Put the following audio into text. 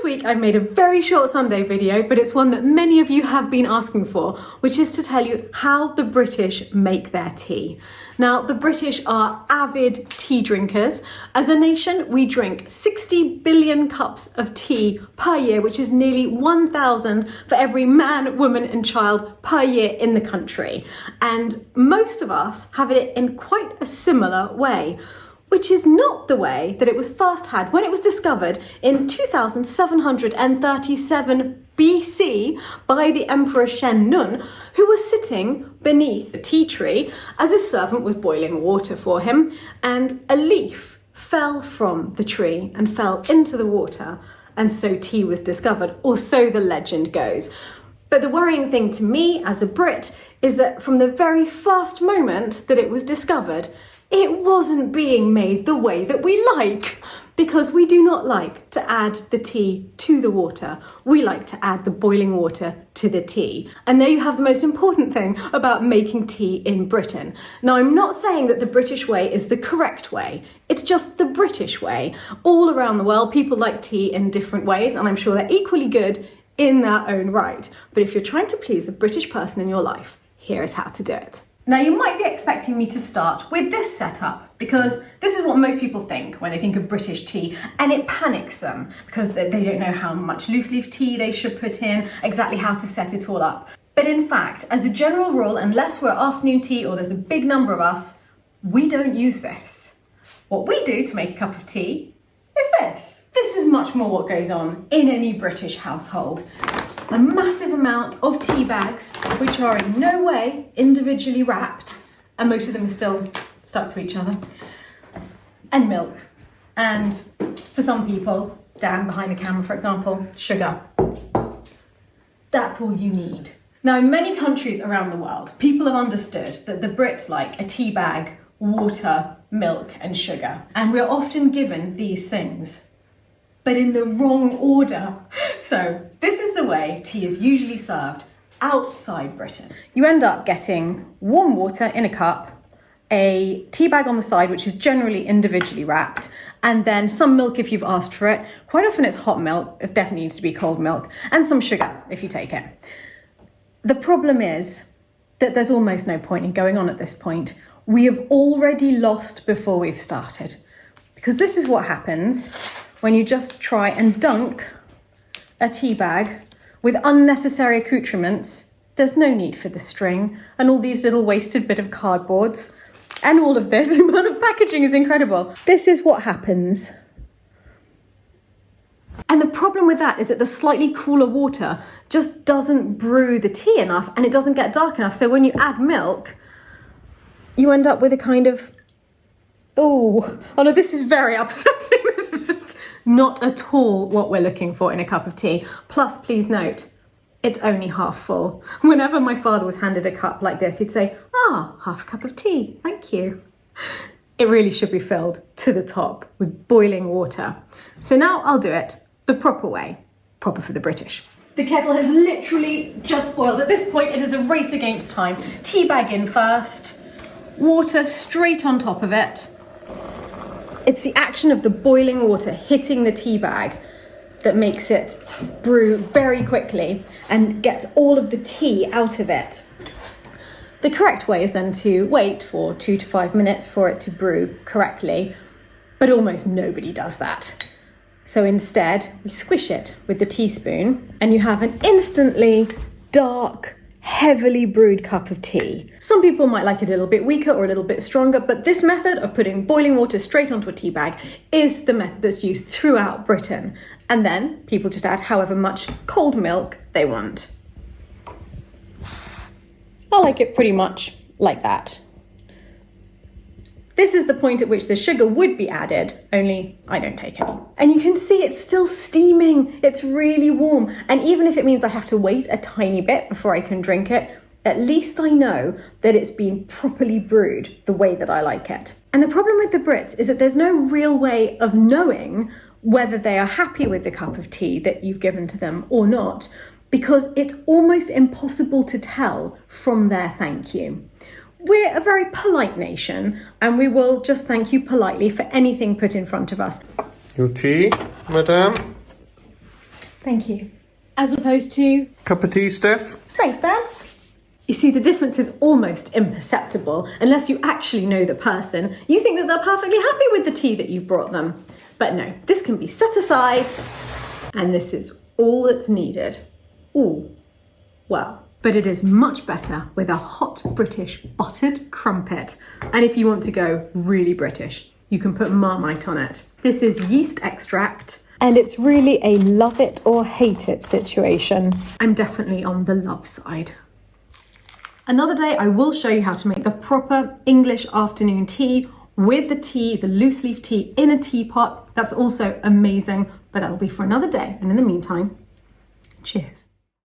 week I've made a very short Sunday video, but it's one that many of you have been asking for, which is to tell you how the British make their tea. Now, the British are avid tea drinkers. As a nation, we drink 60 billion cups of tea per year, which is nearly 1,000 for every man, woman and child per year in the country. And most of us have it in quite a similar way, which is not the way that it was first had when it was discovered in 2737 BC by the Emperor Shen Nun, who was sitting beneath a tea tree as his servant was boiling water for him, and a leaf fell from the tree and fell into the water, and so tea was discovered, or so the legend goes. But the worrying thing to me as a Brit is that from the very first moment that it was discovered, it wasn't being made the way that we like, because we do not like to add the tea to the water. We like to add the boiling water to the tea. And there you have the most important thing about making tea in Britain. Now, I'm not saying that the British way is the correct way. It's just the British way. All around the world, people like tea in different ways, and I'm sure they're equally good in their own right. But if you're trying to please the British person in your life, here is how to do it. Now, you might be expecting me to start with this setup, because this is what most people think when they think of British tea, and it panics them because they don't know how much loose leaf tea they should put in, exactly how to set it all up. But in fact, as a general rule, unless we're afternoon tea or there's a big number of us, we don't use this. What we do to make a cup of tea is this. This is much more what goes on in any British household. A massive amount of tea bags, which are in no way individually wrapped, and most of them are still stuck to each other, and milk. And for some people, Dan behind the camera, for example, sugar. That's all you need. Now, in many countries around the world, people have understood that the Brits like a tea bag, water, milk, and sugar. And we're often given these things, but in the wrong order. So this is the way tea is usually served outside Britain. You end up getting warm water in a cup, a tea bag on the side, which is generally individually wrapped, and then some milk if you've asked for it. Quite often it's hot milk, it definitely needs to be cold milk, and some sugar if you take it. The problem is that there's almost no point in going on at this point. We have already lost before we've started, because this is what happens when you just try and dunk a tea bag with unnecessary accoutrements. There's no need for the string and all these little wasted bit of cardboards, and all of this amount of packaging is incredible. This is what happens. And the problem with that is that the slightly cooler water just doesn't brew the tea enough, and it doesn't get dark enough. So when you add milk, you end up with a kind of, oh no, this is very upsetting. This is just not at all what we're looking for in a cup of tea. Plus, please note, it's only half full. Whenever my father was handed a cup like this, he'd say, half a cup of tea, thank you. It really should be filled to the top with boiling water. So now I'll do it the proper way, proper for the British. The kettle has literally just boiled. At this point, it is a race against time. Tea bag in first, water straight on top of it. It's the action of the boiling water hitting the tea bag that makes it brew very quickly and gets all of the tea out of it. The correct way is then to wait for 2 to 5 minutes for it to brew correctly, but almost nobody does that. So instead, we squish it with the teaspoon, and you have an instantly dark, heavily brewed cup of tea. Some people might like it a little bit weaker or a little bit stronger, but this method of putting boiling water straight onto a tea bag is the method that's used throughout Britain. And then people just add however much cold milk they want. I like it pretty much like that. This is the point at which the sugar would be added, only I don't take any. And you can see it's still steaming. It's really warm. And even if it means I have to wait a tiny bit before I can drink it, at least I know that it's been properly brewed the way that I like it. And the problem with the Brits is that there's no real way of knowing whether they are happy with the cup of tea that you've given to them or not, because it's almost impossible to tell from their thank you. We're a very polite nation, and we will just thank you politely for anything put in front of us. Your tea, madame? Thank you. As opposed to... Cup of tea, Steph? Thanks, Dan. You see, the difference is almost imperceptible unless you actually know the person. You think that they're perfectly happy with the tea that you've brought them. But no, this can be set aside, and this is all that's needed. Ooh, well, but it is much better with a hot British buttered crumpet. And if you want to go really British, you can put Marmite on it. This is yeast extract, and it's really a love it or hate it situation. I'm definitely on the love side. Another day I will show you how to make the proper English afternoon tea with the loose leaf tea in a teapot. That's also amazing, but that'll be for another day. And in the meantime, cheers.